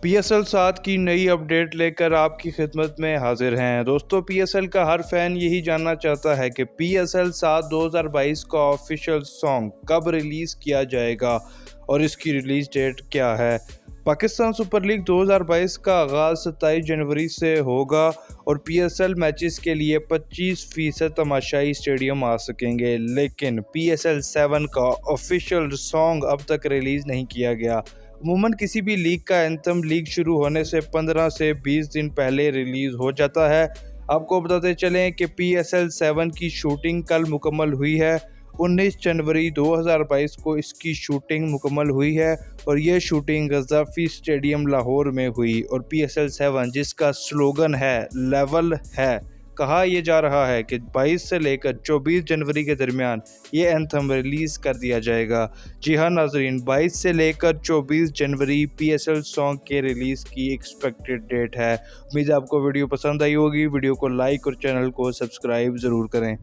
PSL 7 की नई update लेकर आपकी खिदमत में हाजिर हैं। दोस्तों, PSL का हर फैन यही जानना चाहता है कि PSL 7 2022 का ऑफिशियल सॉन्ग कब रिलीज़ किया जाएगा और इसकी रिलीज़ डेट क्या है। पाकिस्तान सुपर लीग 2022 का आगाज़ 27 जनवरी से होगा और PSL मैचेस के लिए 25% तमाशाई स्टेडियम आ सकेंगे, लेकिन PSL 7 का ऑफिशियल सॉन्ग अब तक रिलीज़ नहीं किया गया। अमूमन किसी भी लीग का एंथम लीग शुरू होने से 15 से 20 दिन पहले रिलीज़ हो जाता है। आपको बताते चलें कि PSL 7 की शूटिंग कल मुकम्मल हुई है। 19 जनवरी 2022 को इसकी शूटिंग मुकम्मल हुई है और ये शूटिंग गद्दाफ़ी स्टेडियम लाहौर में हुई। और PSL 7 जिसका स्लोगन है लेवल है, कहा यह जा रहा है कि 22 से लेकर 24 जनवरी के दरमियान ये एंथम रिलीज़ कर दिया जाएगा। जी हाँ नाजरीन, 22 से लेकर 24 जनवरी PSL सॉन्ग के रिलीज़ की एक्सपेक्टेड डेट है। उम्मीद है आपको वीडियो पसंद आई होगी। वीडियो को लाइक और चैनल को सब्सक्राइब ज़रूर करें।